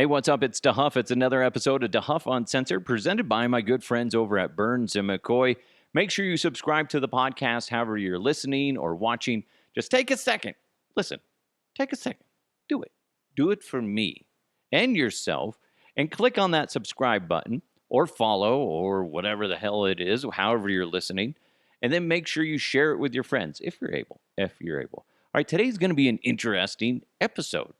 Hey, what's up? It's DeHuff. It's another episode of DeHuff Uncensored, presented by my good friends over at Burns and McCoy. Make sure you subscribe to the podcast, however you're listening or watching. Just take a second. Listen, take a second. Do it. Do it for me and yourself, and click on that subscribe button or follow or whatever the hell it is, however you're listening. And then make sure you share it with your friends if you're able. All right, today's going to be an interesting episode.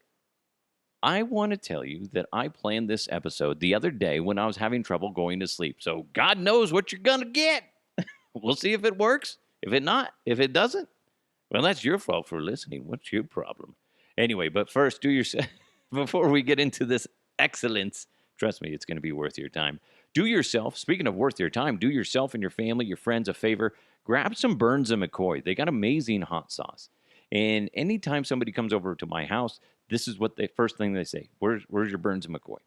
I want to tell you that I planned this episode the other day when I was having trouble going to sleep. So God knows what you're going to get. We'll see if it works. If it doesn't, well, that's your fault for listening. What's your problem? Anyway, but first, before we get into this excellence, trust me, it's going to be worth your time. Speaking of worth your time, do yourself and your family, your friends a favor. Grab some Burns and McCoy. They got amazing hot sauce. And anytime somebody comes over to my house, this is what first thing they say. Where's your Burns and McCoy?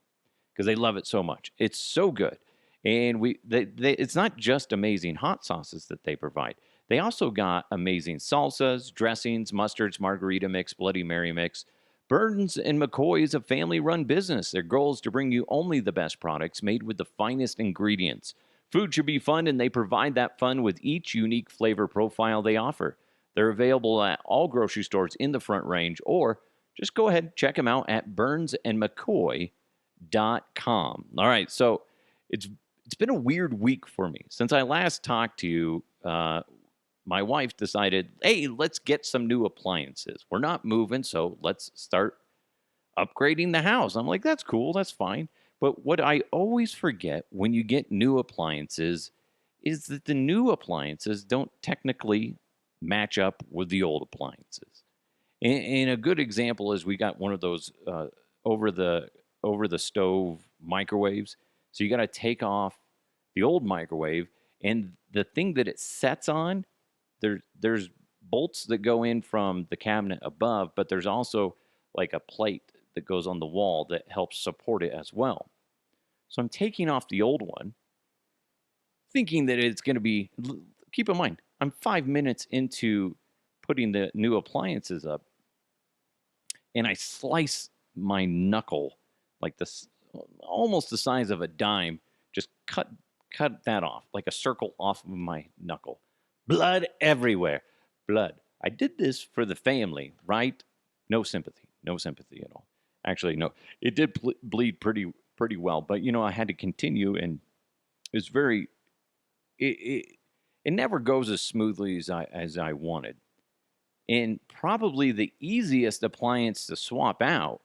Because they love it so much. It's so good. And it's not just amazing hot sauces that they provide. They also got amazing salsas, dressings, mustards, margarita mix, Bloody Mary mix. Burns and McCoy is a family-run business. Their goal is to bring you only the best products made with the finest ingredients. Food should be fun, and they provide that fun with each unique flavor profile they offer. They're available at all grocery stores in the Front Range, or just go ahead and check them out at burnsandmccoy.com. All right, so it's been a weird week for me. Since I last talked to you, my wife decided, hey, let's get some new appliances. We're not moving, so let's start upgrading the house. I'm like, that's cool, that's fine. But what I always forget when you get new appliances is that the new appliances don't technically match up with the old appliances. And a good example is we got one of those over the stove microwaves. So you got to take off the old microwave, and the thing that it sets on, there's bolts that go in from the cabinet above, but there's also like a plate that goes on the wall that helps support it as well. So I'm taking off the old one, thinking that it's going to be, keep in mind, I'm 5 minutes into putting the new appliances up, and I slice my knuckle like this, almost the size of a dime. Just cut that off, like a circle off of my knuckle. Blood everywhere. Blood. I did this for the family, right? No sympathy at all. Actually, no, it did bleed pretty well, but I had to continue, and it's very. It never goes as smoothly as I wanted. And probably the easiest appliance to swap out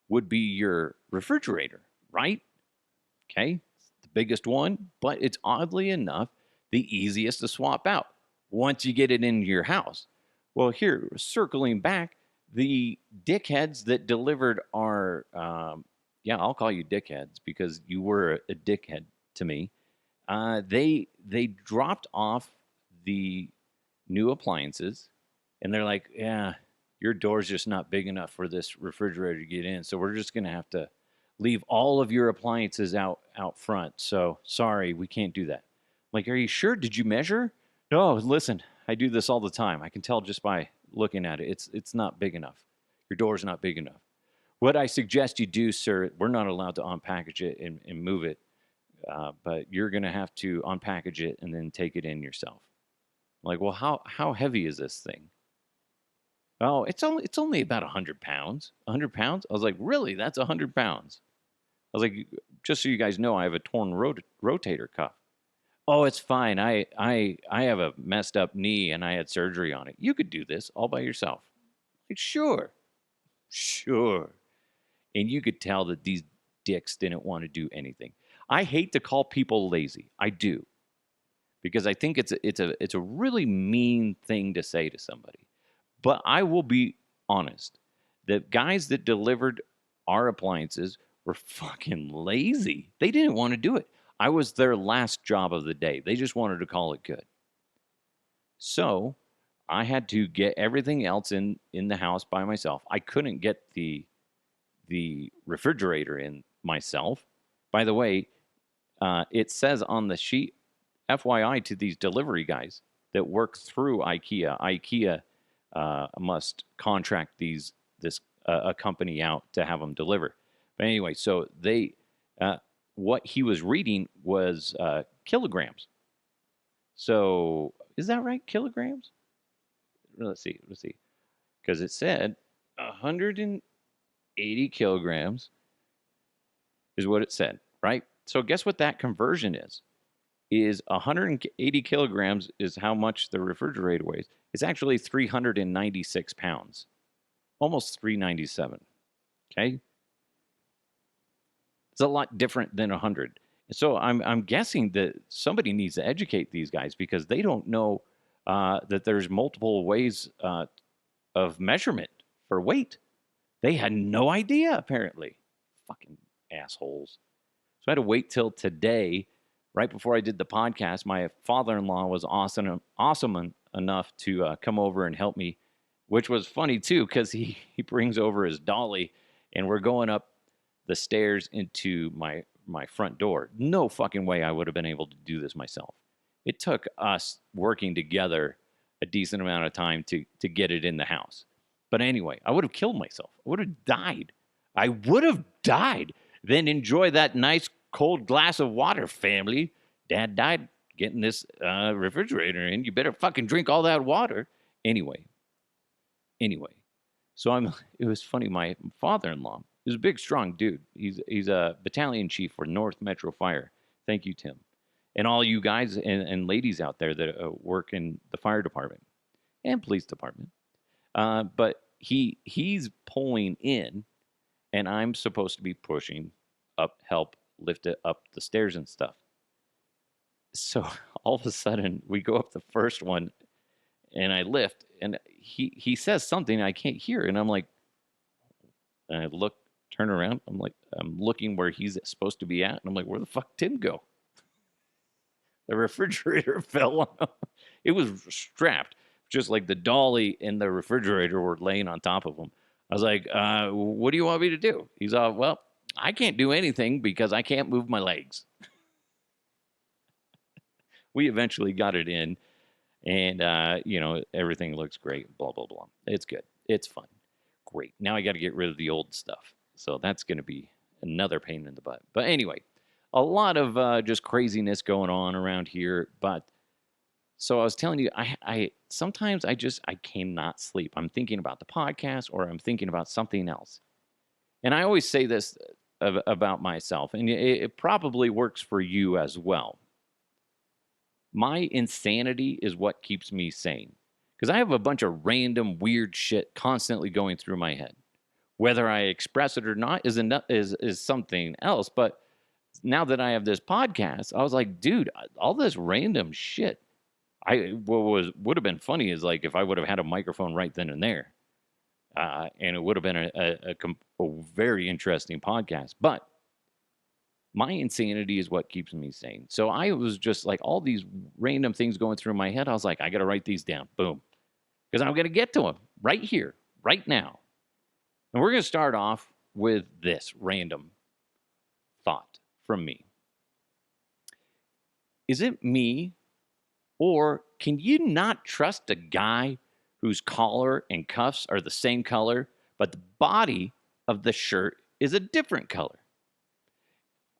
would be your refrigerator, right? Okay, it's the biggest one, but it's oddly enough the easiest to swap out once you get it into your house. Well, here, circling back, the dickheads that delivered our, I'll call you dickheads because you were a dickhead to me. They dropped off the new appliances, and they're like, yeah, your door's just not big enough for this refrigerator to get in, so we're just going to have to leave all of your appliances out front. So sorry, we can't do that. I'm like, are you sure? Did you measure? No, listen, I do this all the time. I can tell just by looking at it. It's not big enough. Your door's not big enough. What I suggest you do, sir, we're not allowed to unpackage it and move it, but you're going to have to unpackage it and then take it in yourself. I'm like, well, how heavy is this thing? Oh, it's only about 100 pounds. 100 pounds? I was like, really? That's 100 pounds. I was like, just so you guys know, I have a torn rotator cuff. Oh, it's fine. I have a messed up knee and I had surgery on it. You could do this all by yourself. Like, sure. And you could tell that these dicks didn't want to do anything. I hate to call people lazy. I do. Because I think it's a really mean thing to say to somebody. But I will be honest. The guys that delivered our appliances were fucking lazy. They didn't want to do it. I was their last job of the day. They just wanted to call it good. So I had to get everything else in the house by myself. I couldn't get the refrigerator in myself. By the way, it says on the sheet, FYI to these delivery guys that work through IKEA. IKEA must contract a company out to have them deliver. But anyway, so uh, what he was reading was kilograms. So is that right? Kilograms? Let's see. Let's see. Because it said 180 kilograms is what it said, right? So guess what that conversion is? Is 180 kilograms is how much the refrigerator weighs. It's actually 396 pounds, almost 397. Okay, it's a lot different than 100. So I'm guessing that somebody needs to educate these guys because they don't know that there's multiple ways of measurement for weight. They had no idea apparently. Fucking assholes. So I had to wait till today, right before I did the podcast. My father-in-law was awesome enough to come over and help me, which was funny too because he brings over his dolly, and we're going up the stairs into my front door. No fucking way I would have been able to do this myself. It took us working together a decent amount of time to get it in the house. But anyway, I would have killed myself. I would have died. I would have died. Then enjoy that nice cold glass of water, family. Dad died getting this refrigerator in. You better fucking drink all that water. Anyway. So it was funny. My father-in-law is a big, strong dude. He's a battalion chief for North Metro Fire. Thank you, Tim. And all you guys and ladies out there that work in the fire department and police department. But he's pulling in, and I'm supposed to be pushing up, help lift it up the stairs and stuff. So all of a sudden, we go up the first one, and I lift, and he says something I can't hear, and I'm like, and I look, turn around, I'm looking where he's supposed to be at, and I'm like, where the fuck Tim go? The refrigerator fell on him. It was strapped, just like the dolly and the refrigerator were laying on top of him. I was like, what do you want me to do? He's all, well, I can't do anything because I can't move my legs. We eventually got it in, and, everything looks great, blah, blah, blah. It's good. It's fun. Great. Now I got to get rid of the old stuff. So that's going to be another pain in the butt. But anyway, a lot of just craziness going on around here. But so I was telling you, I sometimes I cannot sleep. I'm thinking about the podcast or I'm thinking about something else. And I always say this about myself, and it probably works for you as well. My insanity is what keeps me sane. Because I have a bunch of random weird shit constantly going through my head. Whether I express it or not is something else. But now that I have this podcast, I was like, dude, all this random shit. Would have been funny is like if I would have had a microphone right then and there, and it would have been a very interesting podcast. But my insanity is what keeps me sane. So I was just like all these random things going through my head. I was like, I got to write these down. Boom. Because I'm going to get to them right here, right now. And we're going to start off with this random thought from me. Is it me, or can you not trust a guy whose collar and cuffs are the same color, but the body of the shirt is a different color?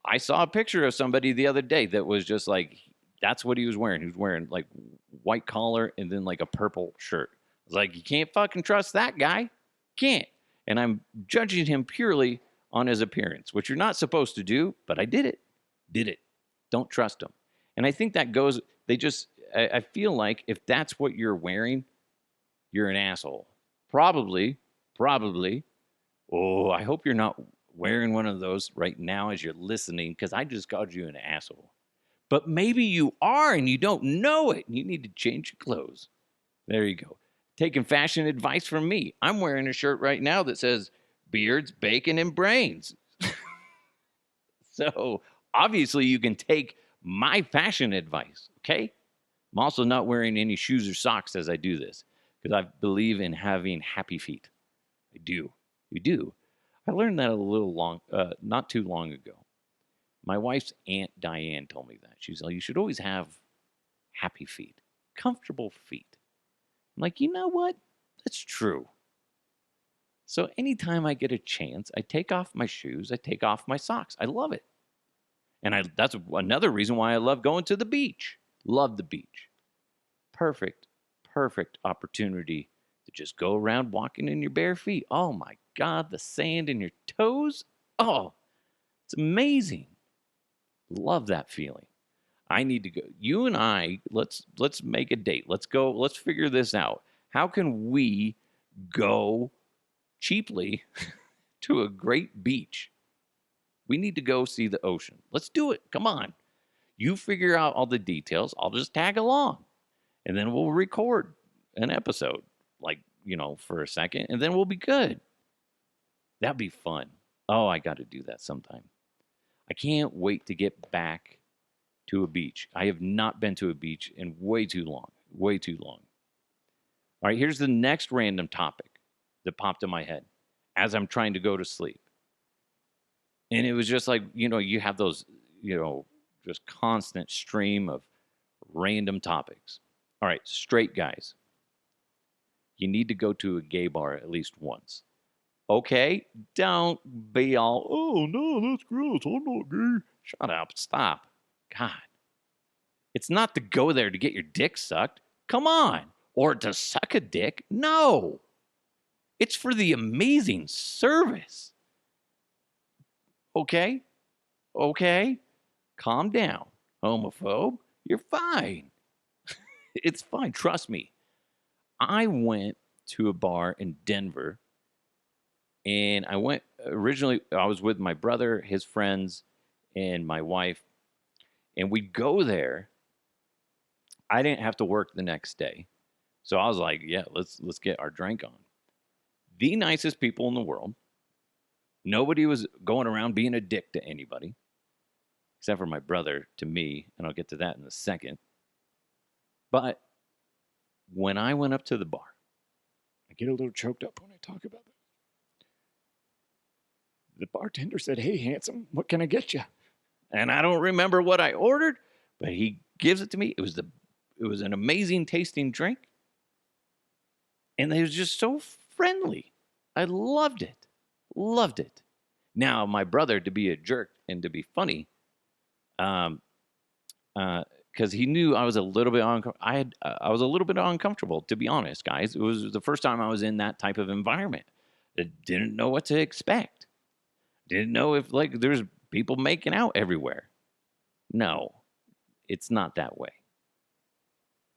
I saw a picture of somebody the other day that was just like, that's what he was wearing. He was wearing like white collar and then like a purple shirt. I was like, you can't fucking trust that guy. Can't. And I'm judging him purely on his appearance, which you're not supposed to do, but I did it. Did it. Don't trust him. And I think that goes, I feel like if that's what you're wearing, you're an asshole. Probably. Oh, I hope you're not wearing one of those right now as you're listening, because I just called you an asshole. But maybe you are and you don't know it, and you need to change your clothes. There you go. Taking fashion advice from me. I'm wearing a shirt right now that says beards, bacon, and brains. So obviously you can take my fashion advice, okay? I'm also not wearing any shoes or socks as I do this because I believe in having happy feet. I do. You do. I learned that not too long ago. My wife's Aunt Diane told me that. She's like, you should always have happy feet, comfortable feet. I'm like, you know what? That's true. So anytime I get a chance, I take off my shoes, I take off my socks. I love it. And that's another reason why I love going to the beach. Love the beach. Perfect, perfect opportunity to just go around walking in your bare feet. Oh my God, the sand in your toes. Oh, it's amazing. Love that feeling. I need to go. You and I, let's make a date. Let's go. Let's figure this out. How can we go cheaply to a great beach? We need to go see the ocean. Let's do it. Come on. You figure out all the details. I'll just tag along. And then we'll record an episode, like, for a second, and then we'll be good. That'd be fun. Oh, I got to do that sometime. I can't wait to get back to a beach. I have not been to a beach in way too long. Way too long. All right, here's the next random topic that popped in my head as I'm trying to go to sleep. And it was just like, you have those, just constant stream of random topics. All right, straight guys. You need to go to a gay bar at least once. Okay? Don't be all, oh, no, that's gross. I'm not gay. Shut up. Stop. God. It's not to go there to get your dick sucked. Come on. Or to suck a dick. No. It's for the amazing service. Okay? Okay? Calm down. Homophobe. You're fine. It's fine. Trust me. I went to a bar in Denver, and I was with my brother, his friends, and my wife, and we'd go there. I didn't have to work the next day, so I was like, yeah, let's get our drink on. The nicest people in the world. Nobody was going around being a dick to anybody, except for my brother to me, and I'll get to that in a second. But when I went up to the bar, I get a little choked up when I talk about that. The bartender said, "Hey, handsome, what can I get you?" And I don't remember what I ordered, but he gives it to me. It was an amazing tasting drink, and they was just so friendly. I loved it. Loved it. Now, my brother, to be a jerk and to be funny, because he knew I was a little bit I was a little bit uncomfortable, to be honest, guys. It was the first time I was in that type of environment. I didn't know what to expect. Didn't know if there's people making out everywhere. No, it's not that way.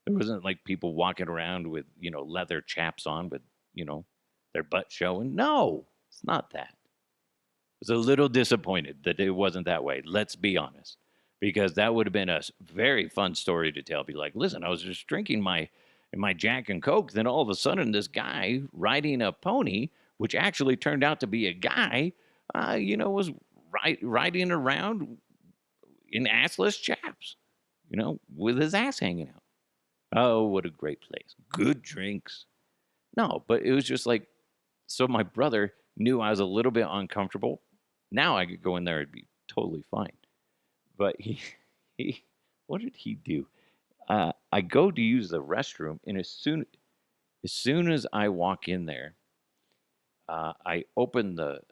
There wasn't like people walking around with leather chaps on with their butt showing. No, it's not that. I was a little disappointed that it wasn't that way. Let's be honest. Because that would have been a very fun story to tell. Be like, listen, I was just drinking my Jack and Coke. Then all of a sudden, this guy riding a pony, which actually turned out to be a guy, was riding around in assless chaps, with his ass hanging out. Oh, what a great place. Good drinks. No, but it was just like, so my brother knew I was a little bit uncomfortable. Now I could go in there and be totally fine. But he what did he do? I go to use the restroom, and as soon as I walk in there, I open the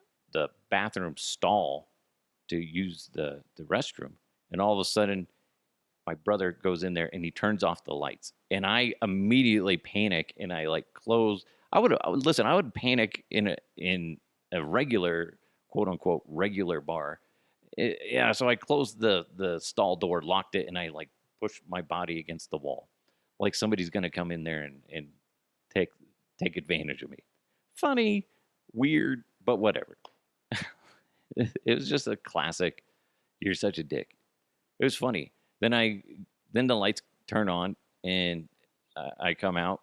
bathroom stall to use the restroom, and all of a sudden, my brother goes in there and he turns off the lights, and I immediately panic and I close. I would listen. I would panic in a regular, quote unquote, regular bar. Yeah, so I closed the stall door, locked it, and I pushed my body against the wall, like somebody's gonna come in there and take advantage of me. Funny, weird, but whatever. It was just a classic. You're such a dick. It was funny. Then the lights turn on and I come out.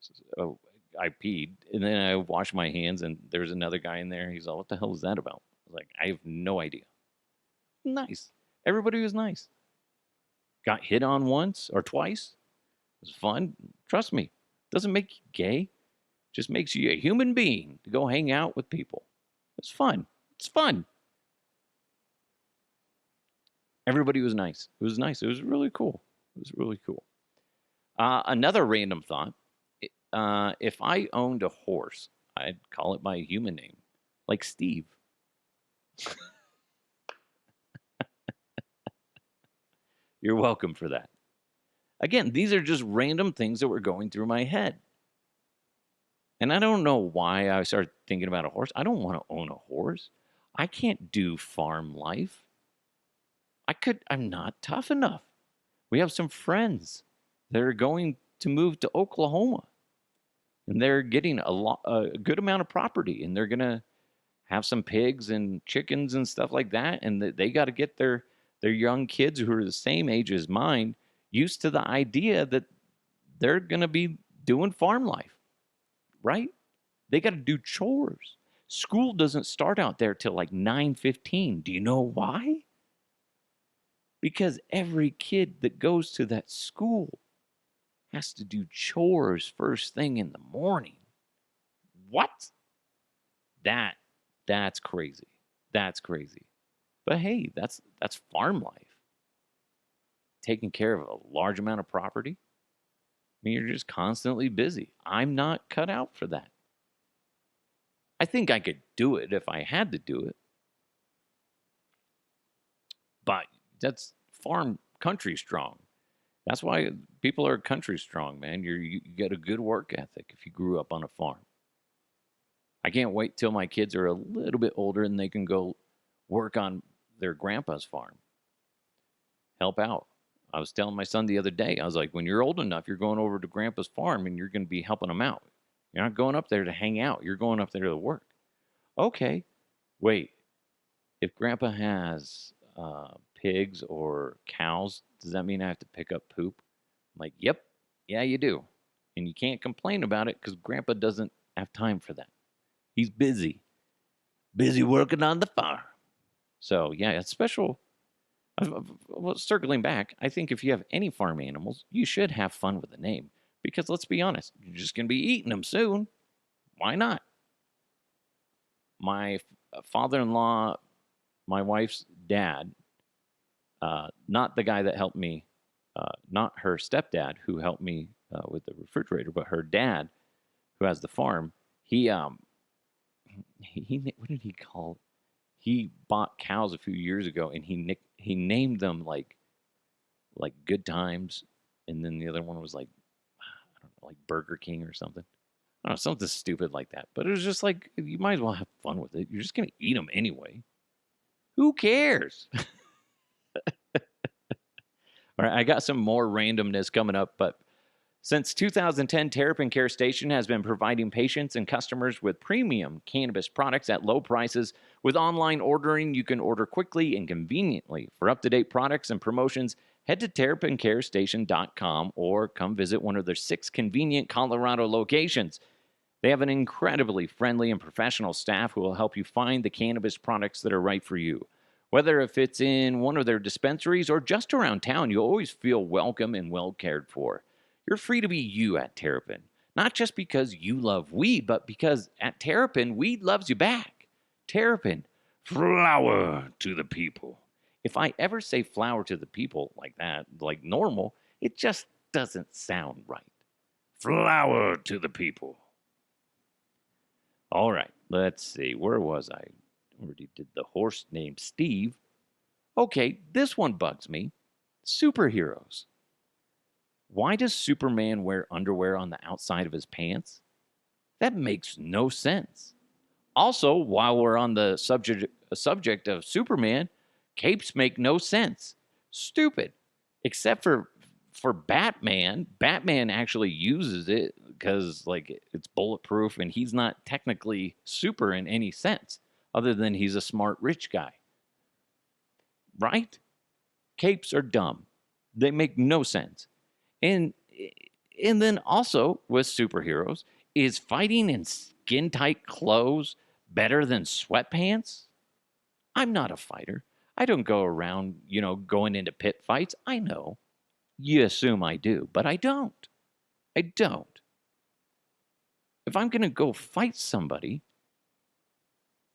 So I peed and then I wash my hands and there's another guy in there. He's all, "What the hell is that about?" I was like, "I have no idea." Nice. Everybody was nice. Got hit on once or twice. It was fun. Trust me. Doesn't make you gay. Just makes you a human being to go hang out with people. It's fun. It's fun. Everybody was nice. It was nice. It was really cool. It was really cool. Another random thought. If I owned a horse, I'd call it my human name, like Steve. You're welcome for that. Again, these are just random things that were going through my head. And I don't know why I started thinking about a horse. I don't want to own a horse. I can't do farm life. I'm not tough enough. We have some friends that are going to move to Oklahoma and they're getting a good amount of property and they're going to have some pigs and chickens and stuff like that. And they got to get their young kids who are the same age as mine used to the idea that they're going to be doing farm life, right? They got to do chores. School doesn't start out there till like 9:15. Do you know why? Because every kid that goes to that school has to do chores first thing in the morning. What? That that's crazy. That's crazy. But hey, that's farm life. Taking care of a large amount of property. I mean, you're just constantly busy. I'm not cut out for that. I think I could do it if I had to do it. But that's farm country strong. That's why people are country strong, man. You get a good work ethic if you grew up on a farm. I can't wait till my kids are a little bit older and they can go work on their grandpa's farm, help out. I was telling my son the other day, I was like, when you're old enough, you're going over to grandpa's farm and you're going to be helping him out. You're not going up there to hang out. You're going up there to work. Okay, wait. If grandpa has pigs or cows, does that mean I have to pick up poop? I'm like, yep, yeah, you do. And you can't complain about it because grandpa doesn't have time for that. He's busy working on the farm. So, yeah, it's special. Well, circling back, I think if you have any farm animals, you should have fun with the name. Because let's be honest, you're just going to be eating them soon. Why not? My father in law, my wife's dad, not the guy that helped me, not her stepdad who helped me with the refrigerator, but her dad who has the farm, he what did he call it? He bought cows a few years ago and he named them like Good Times, and then the other one was like I don't know, like Burger King or something. I don't know, something stupid like that. But it was just like you might as well have fun with it. You're just gonna eat them anyway. Who cares? All right, I got some more randomness coming up, but since 2010, Terrapin Care Station has been providing patients and customers with premium cannabis products at low prices. With online ordering, you can order quickly and conveniently. For up-to-date products and promotions, head to terrapincarestation.com or come visit one of their 6 convenient Colorado locations. They have an incredibly friendly and professional staff who will help you find the cannabis products that are right for you. Whether if it's in one of their dispensaries or just around town, you'll always feel welcome and well cared for. You're free to be you at Terrapin, not just because you love weed, but because at Terrapin, weed loves you back. Terrapin, flower to the people. If I ever say flower to the people like that, like normal, it just doesn't sound right. Flower to the people. All right, let's see. Where was I? Already did the horse named Steve. Okay, this one bugs me. Superheroes. Why does Superman wear underwear on the outside of his pants? That makes no sense. Also, while we're on the subject of Superman, capes make no sense. Stupid. Except for Batman. Batman actually uses it because like it's bulletproof and he's not technically super in any sense other than he's a smart rich guy. Right? Capes are dumb. They make no sense. And and then also with superheroes, is fighting in skin tight clothes better than sweatpants? I'm not a fighter. I don't go around, going into pit fights. I know. You assume I do, but I don't. I don't. If I'm going to go fight somebody,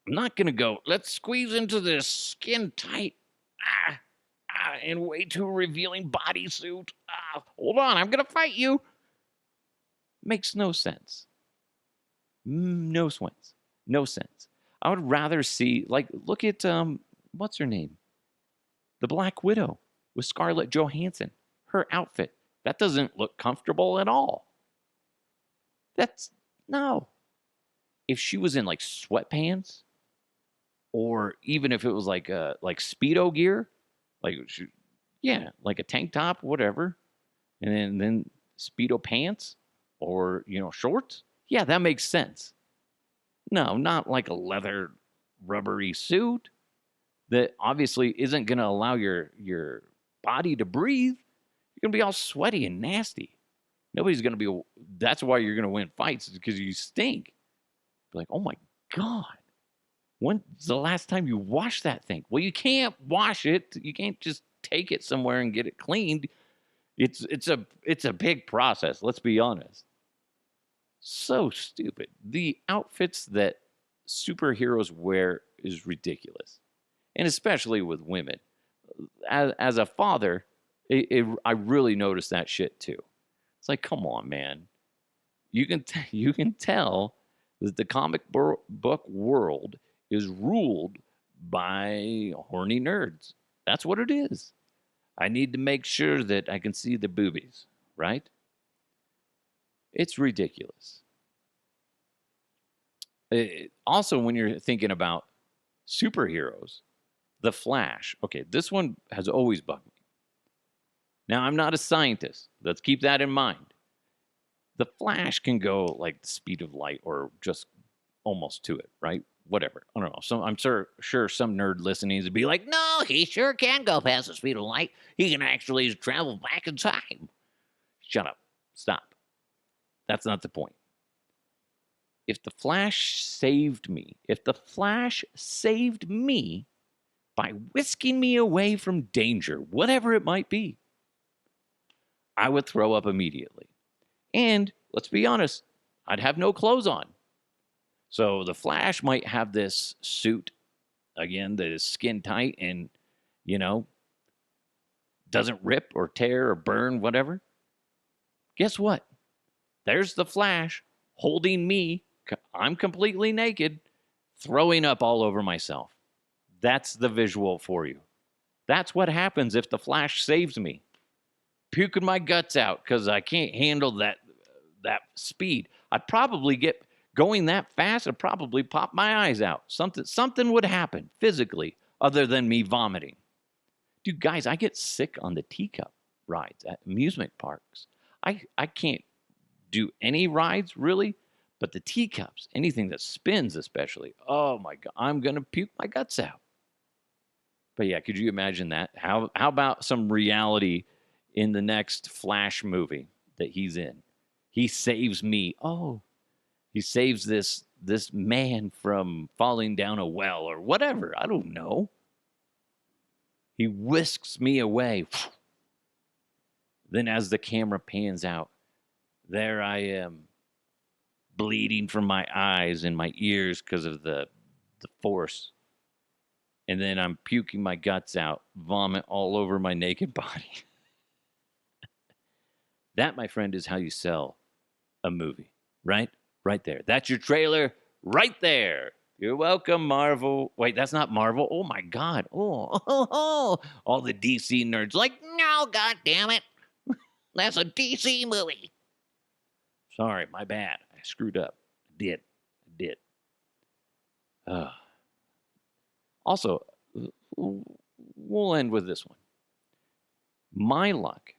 I'm not going to go, let's squeeze into this skin tight and way too revealing bodysuit. Hold on, I'm going to fight you. Makes no sense. No sense. No sense. I would rather see, like, look at, what's her name? The Black Widow with Scarlett Johansson. Her outfit. That doesn't look comfortable at all. That's, no. If she was in like sweatpants, or even if it was like Speedo gear, like, yeah, like a tank top, whatever, and then Speedo pants, or shorts. Yeah, that makes sense. No, not like a leather rubbery suit that obviously isn't going to allow your body to breathe. You're going to be all sweaty and nasty. Nobody's going to be. That's why you're going to win fights, is because you stink. Like, oh my god, when's the last time you washed that thing? Well, you can't wash it. You can't just take it somewhere and get it cleaned. It's a big process. Let's be honest. So stupid. The outfits that superheroes wear is ridiculous, and especially with women. As a father, I really noticed that shit too. It's like, come on, man. You can tell that the comic book world is ruled by horny nerds. That's what it is. I need to make sure that I can see the boobies, right? It's ridiculous. Also, when you're thinking about superheroes, the Flash. Okay, this one has always bugged me. Now, I'm not a scientist. Let's keep that in mind. The Flash can go like the speed of light, or just almost to it, right? Whatever. I don't know. So I'm sure some nerd listening would be like, no, he sure can go past the speed of light. He can actually travel back in time. Shut up. Stop. That's not the point. If the Flash saved me by whisking me away from danger, whatever it might be, I would throw up immediately. And let's be honest, I'd have no clothes on. So the Flash might have this suit, again, that is skin tight and, doesn't rip or tear or burn, whatever. Guess what? There's the Flash holding me. I'm completely naked, throwing up all over myself. That's the visual for you. That's what happens if the Flash saves me. Puking my guts out because I can't handle that speed. I'd probably get going that fast. I'd probably pop my eyes out. Something would happen physically other than me vomiting. Dude, guys, I get sick on the teacup rides at amusement parks. I can't do any rides really, but the teacups, anything that spins especially, oh my god, I'm gonna puke my guts out. But yeah, could you imagine that? How about some reality in the next Flash movie that he's in? He saves me. Oh, he saves this man from falling down a well or whatever. I don't know. He whisks me away. Then as the camera pans out, there I am, bleeding from my eyes and my ears because of the force. And then I'm puking my guts out, vomit all over my naked body. That, my friend, is how you sell a movie, right? Right there. That's your trailer right there. You're welcome, Marvel. Wait, that's not Marvel. Oh my God. Oh. All the DC nerds like, no, God damn it. That's a DC movie. Sorry, my bad. I screwed up. I did. Also, we'll end with this one. My luck.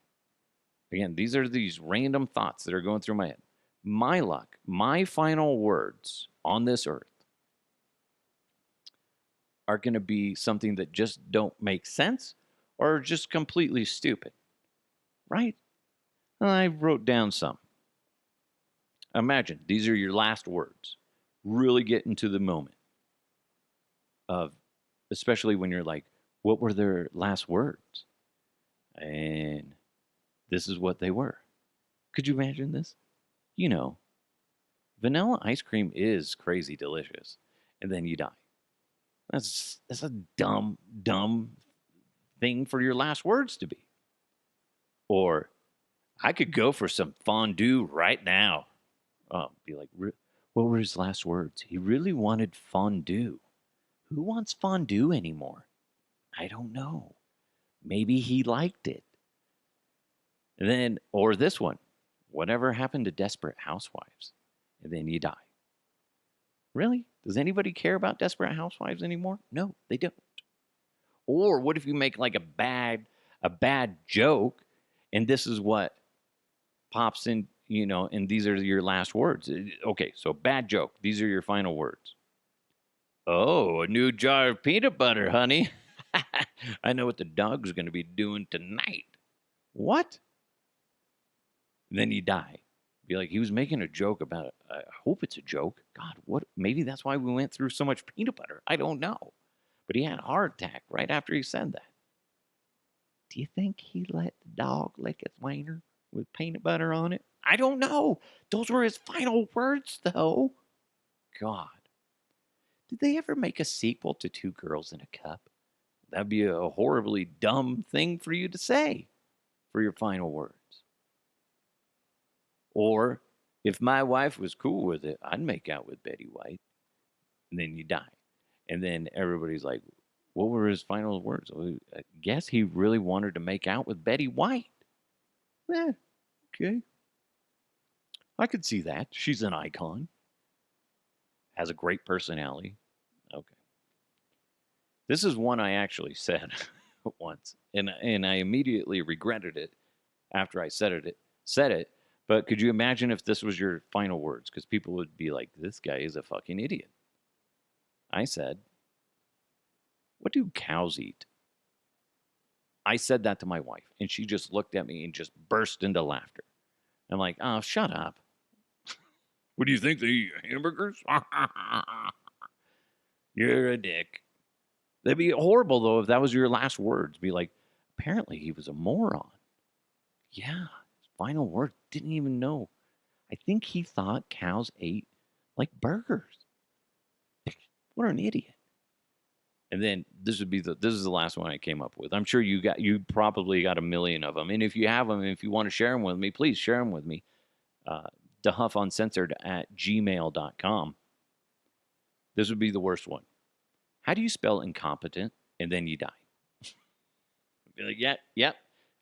Again, these are these random thoughts that are going through my head. My luck, my final words on this earth are going to be something that just don't make sense or just completely stupid. Right? And I wrote down some. Imagine these are your last words. Really get into the moment of, especially when you're like, what were their last words? And this is what they were. Could you imagine this? Vanilla ice cream is crazy delicious. And then you die. That's a dumb thing for your last words to be. Or I could go for some fondue right now. Be like, What were his last words? He really wanted fondue. Who wants fondue anymore? I don't know. Maybe he liked it. And then, or this one, whatever happened to Desperate Housewives? And then you die. Really? Does anybody care about Desperate Housewives anymore? No, they don't. Or what if you make like a bad joke, and this is what pops in, and these are your last words. Okay, so bad joke. These are your final words. Oh, a new jar of peanut butter, honey. I know what the dog's going to be doing tonight. What? Then you die. Be like, he was making a joke about it. I hope it's a joke. God, what? Maybe that's why we went through so much peanut butter. I don't know. But he had a heart attack right after he said that. Do you think he let the dog lick his wiener with peanut butter on it? I don't know. Those were his final words, though. God. Did they ever make a sequel to Two Girls in a Cup? That'd be a horribly dumb thing for you to say for your final words. Or, if my wife was cool with it, I'd make out with Betty White. And then you die. And then everybody's like, what were his final words? Well, I guess he really wanted to make out with Betty White. Okay. I could see that. She's an icon. Has a great personality. Okay. This is one I actually said once. And I immediately regretted it after I said it. But could you imagine if this was your final words? Because people would be like, this guy is a fucking idiot. I said, what do cows eat? I said that to my wife, and she just looked at me and just burst into laughter. I'm like, oh, shut up. What do you think? They eat hamburgers? You're a dick. That'd be horrible, though, if that was your last words. Be like, apparently he was a moron. Yeah, his final word. Didn't even know. I think he thought cows ate like burgers. What an idiot. And then this is the last one I came up with. I'm sure you probably got a million of them. And if you have them, if you want to share them with me, please share them with me. DeHuffUncensored@gmail.com. This would be the worst one. How do you spell incompetent? And then you die. Be like, yep.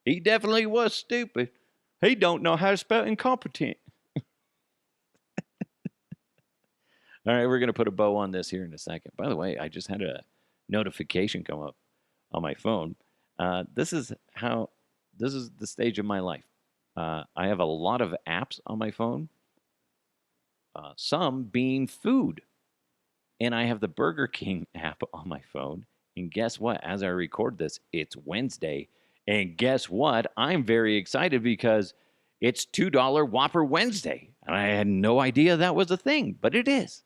He definitely was stupid. He don't know how to spell incompetent. All right, we're going to put a bow on this here in a second. By the way, I just had a notification come up on my phone. This is the stage of my life. I have a lot of apps on my phone, some being food. And I have the Burger King app on my phone. And guess what? As I record this, it's Wednesday. And guess what? I'm very excited because it's $2 Whopper Wednesday. And I had no idea that was a thing, but it is.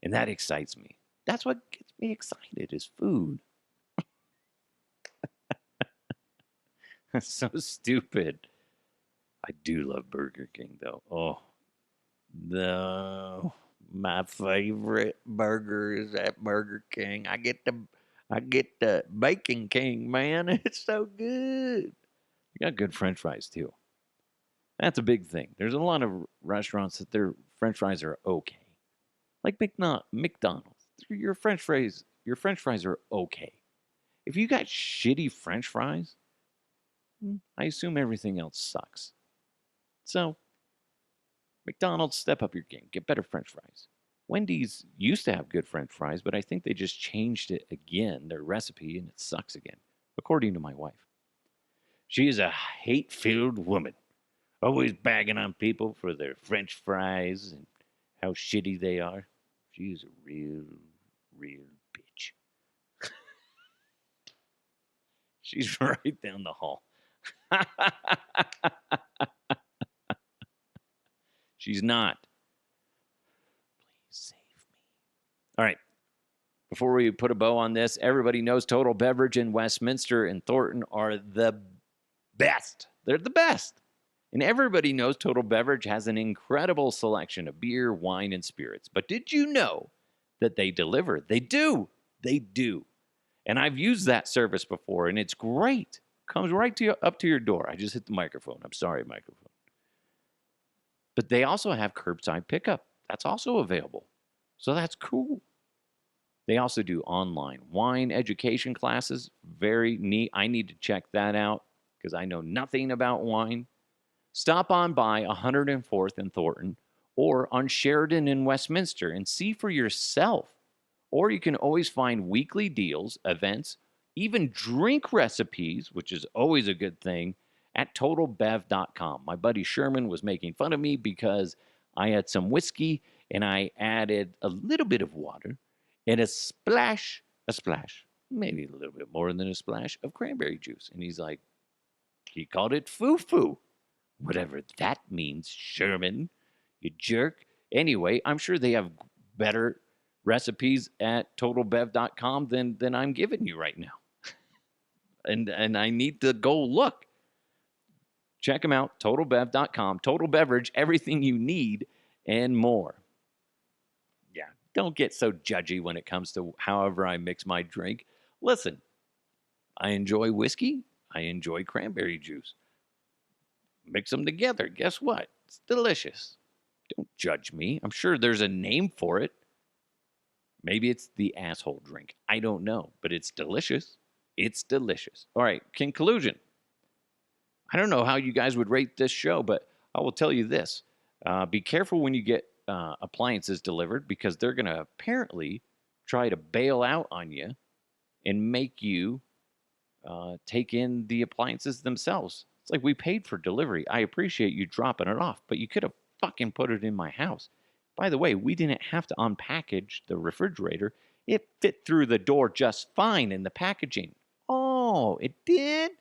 And that excites me. That's what gets me excited is food. That's so stupid. I do love Burger King, though. Oh, my favorite burger is at Burger King. I get the Bacon King, man. It's so good. You got good French fries too. That's a big thing. There's a lot of restaurants that their French fries are okay. Like McDonald's. Your French fries are okay. If you got shitty French fries, I assume everything else sucks. So, McDonald's, step up your game. Get better French fries. Wendy's used to have good French fries, but I think they just changed it again, their recipe, and it sucks again, according to my wife. She is a hate-filled woman, always bagging on people for their French fries and how shitty they are. She is a real bitch. She's right down the hall. She's not. Please save me. All right. Before we put a bow on this, everybody knows Total Beverage in Westminster and Thornton are the best. They're the best. And everybody knows Total Beverage has an incredible selection of beer, wine, and spirits. But did you know that they deliver? They do. They do. And I've used that service before, and it's great. Comes right up to your door. I just hit the microphone. I'm sorry, microphone. But they also have curbside pickup. That's also available. So that's cool. They also do online wine education classes. Very neat. I need to check that out because I know nothing about wine. Stop on by 104th and Thornton or on Sheridan in Westminster and see for yourself. Or you can always find weekly deals, events, even drink recipes, which is always a good thing, at totalbev.com. My buddy Sherman was making fun of me because I had some whiskey and I added a little bit of water and a splash, maybe a little bit more than a splash of cranberry juice. And he's like, he called it foo-foo. Whatever that means, Sherman, you jerk. Anyway, I'm sure they have better recipes at totalbev.com than I'm giving you right now. And I need to go look. Check them out, totalbev.com. Total Beverage, everything you need and more. Yeah, don't get so judgy when it comes to however I mix my drink. Listen, I enjoy whiskey. I enjoy cranberry juice. Mix them together. Guess what? It's delicious. Don't judge me. I'm sure there's a name for it. Maybe it's the asshole drink. I don't know, but it's delicious. It's delicious. All right, conclusion. I don't know how you guys would rate this show, but I will tell you this. Be careful when you get appliances delivered because they're going to apparently try to bail out on you and make you take in the appliances themselves. It's like we paid for delivery. I appreciate you dropping it off, but you could have fucking put it in my house. By the way, we didn't have to unpackage the refrigerator. It fit through the door just fine in the packaging. Oh, it did?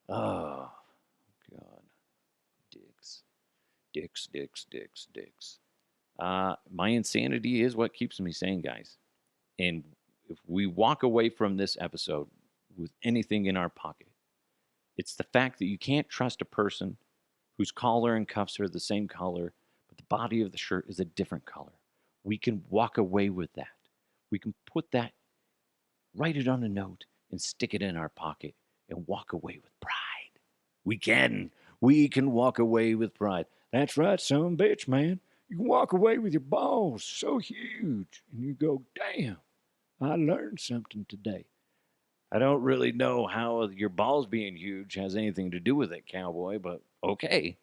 Oh, God. Dicks. Dicks, dicks, dicks, dicks. My insanity is what keeps me sane, guys. And if we walk away from this episode with anything in our pocket, it's the fact that you can't trust a person whose collar and cuffs are the same color, but the body of the shirt is a different color. We can walk away with that. We can put that, write it on a note, and stick it in our pocket and walk away with pride. We can. We can walk away with pride. That's right, son, bitch, man. You can walk away with your balls so huge, and you go, damn, I learned something today. I don't really know how your balls being huge has anything to do with it, cowboy, but okay.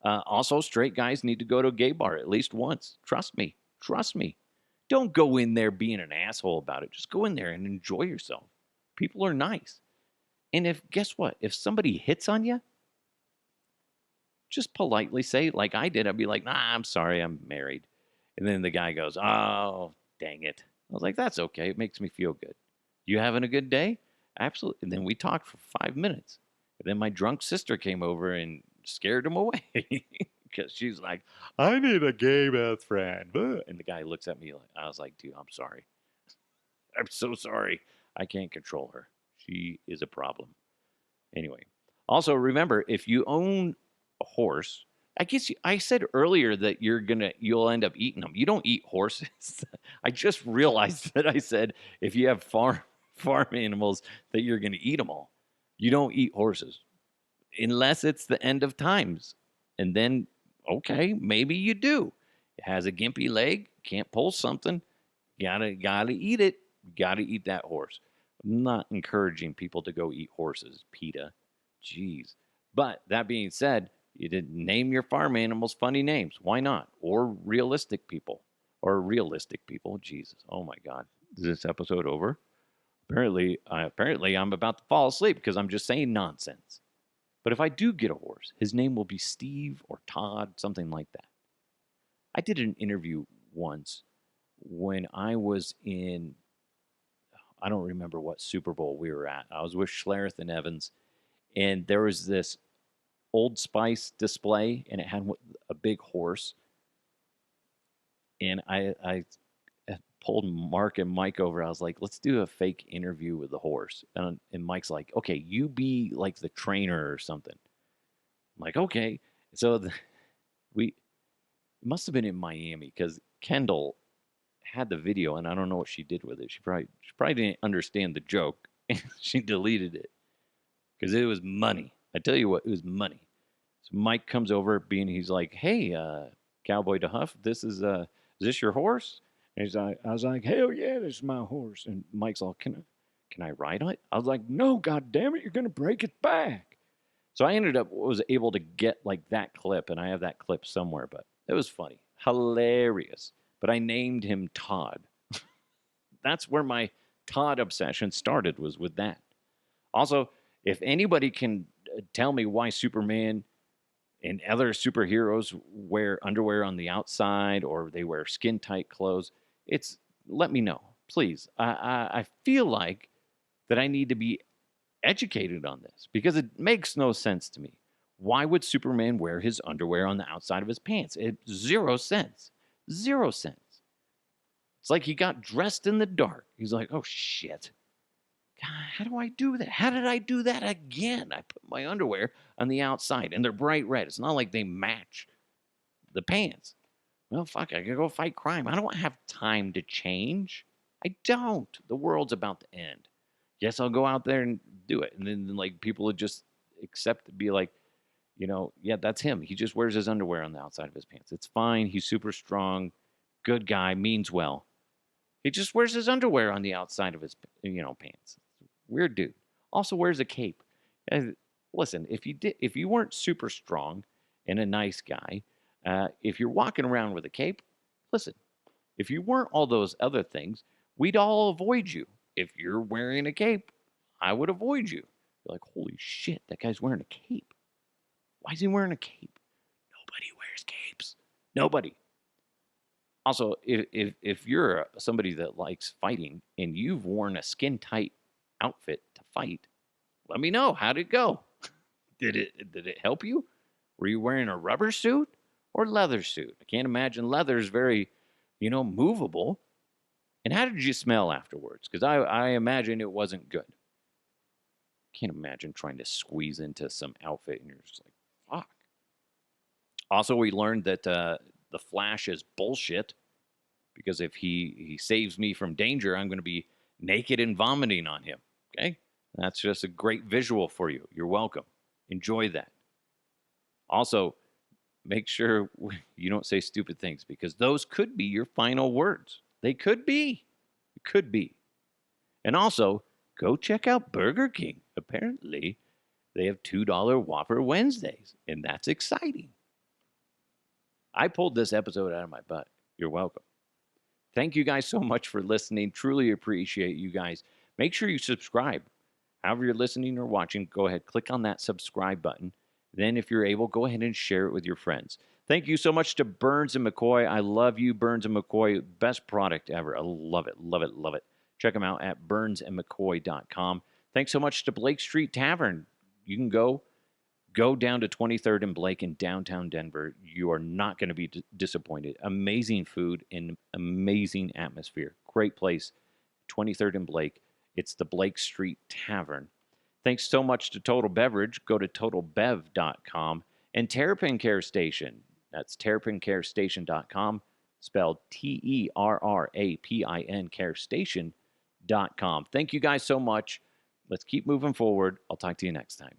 Also, straight guys need to go to a gay bar at least once. Trust me. Trust me. Don't go in there being an asshole about it. Just go in there and enjoy yourself. People are nice. And guess what? If somebody hits on you, just politely say, like I did, I'd be like, nah, I'm sorry, I'm married. And then the guy goes, oh, dang it. I was like, that's okay. It makes me feel good. You having a good day? Absolutely. And then we talked for 5 minutes. And then my drunk sister came over and scared him away because she's like, I need a gay best friend. And the guy looks at me like, I was like, dude, I'm sorry. I'm so sorry. I can't control her. She is a problem. Anyway, also remember, if you own a horse, I guess I said earlier that you'll end up eating them. You don't eat horses. I just realized that I said if you have farm animals that you're going to eat them all. You don't eat horses unless it's the end of times. And then, okay, maybe you do. It has a gimpy leg, can't pull something. Gotta eat it. Gotta eat that horse. I'm not encouraging people to go eat horses, PETA. Jeez. But that being said, you didn't name your farm animals funny names. Why not? Or realistic people. Jesus. Oh my God. Is this episode over? Apparently I'm about to fall asleep because I'm just saying nonsense. But if I do get a horse, his name will be Steve or Todd, something like that. I did an interview once when I was in, I don't remember what Super Bowl we were at. I was with Schlereth and Evans, and there was this Old Spice display, and it had a big horse. And I pulled Mark and Mike over. I was like, let's do a fake interview with the horse. And Mike's like, okay, you be like the trainer or something. I'm like, okay. So it must have been in Miami because Kendall had the video, and I don't know what she did with it. She probably didn't understand the joke, and she deleted it because it was money. I tell you what, it was money. So Mike comes over, he's like, "Hey, Cowboy DeHuff, is this your horse?" And I was like, "Hell yeah, this is my horse." And Mike's all, can I ride it?" I was like, "No, god damn it, you're gonna break its back." So I was able to get like that clip, and I have that clip somewhere, but it was funny, hilarious. But I named him Todd. That's where my Todd obsession started, was with that. Also, if anybody can tell me why Superman and other superheroes wear underwear on the outside or they wear skin tight clothes, it's let me know, please. I feel like that I need to be educated on this because it makes no sense to me. Why would Superman wear his underwear on the outside of his pants? It zero sense. Zero sense. It's like he got dressed in the dark. He's like, "Oh shit. God, how do I do that? How did I do that again? I put my underwear on the outside and they're bright red. It's not like they match the pants. Well, fuck, I gotta go fight crime. I don't have time to change. I don't. The world's about to end. Yes, I'll go out there and do it." And then like people would just accept, be like, yeah, that's him. He just wears his underwear on the outside of his pants. It's fine. He's super strong, good guy, means well. He just wears his underwear on the outside of his, pants. Weird dude. Also wears a cape. Listen, if you weren't super strong and a nice guy, if you're walking around with a cape, listen, if you weren't all those other things, we'd all avoid you. If you're wearing a cape, I would avoid you. You're like, holy shit, that guy's wearing a cape. Why is he wearing a cape? Nobody wears capes. Nobody. Also, if you're somebody that likes fighting and you've worn a skin tight outfit to fight, let me know. How'd it go? Did it help you? Were you wearing a rubber suit or leather suit? I can't imagine leather is very, movable. And how did you smell afterwards? Because I imagine it wasn't good. Can't imagine trying to squeeze into some outfit and you're just like, fuck. Also, we learned that the Flash is bullshit because if he saves me from danger, I'm going to be naked and vomiting on him. Okay? That's just a great visual for you. You're welcome. Enjoy that. Also, make sure you don't say stupid things because those could be your final words. They could be. It could be. And also, go check out Burger King. Apparently, they have $2 Whopper Wednesdays, and that's exciting. I pulled this episode out of my butt. You're welcome. Thank you guys so much for listening. Truly appreciate you guys. Make sure you subscribe. However you're listening or watching, go ahead, click on that subscribe button. Then, if you're able, go ahead and share it with your friends. Thank you so much to Burns and McCoy. I love you, Burns and McCoy. Best product ever. I love it, love it, love it. Check them out at burnsandmccoy.com. Thanks so much to Blake Street Tavern. You can go down to 23rd and Blake in downtown Denver. You are not going to be disappointed. Amazing food and amazing atmosphere. Great place. 23rd and Blake. It's the Blake Street Tavern. Thanks so much to Total Beverage. Go to totalbev.com. And Terrapin Care Station. That's terrapincarestation.com. Spelled TERRAPIN carestation.com. Thank you guys so much. Let's keep moving forward. I'll talk to you next time.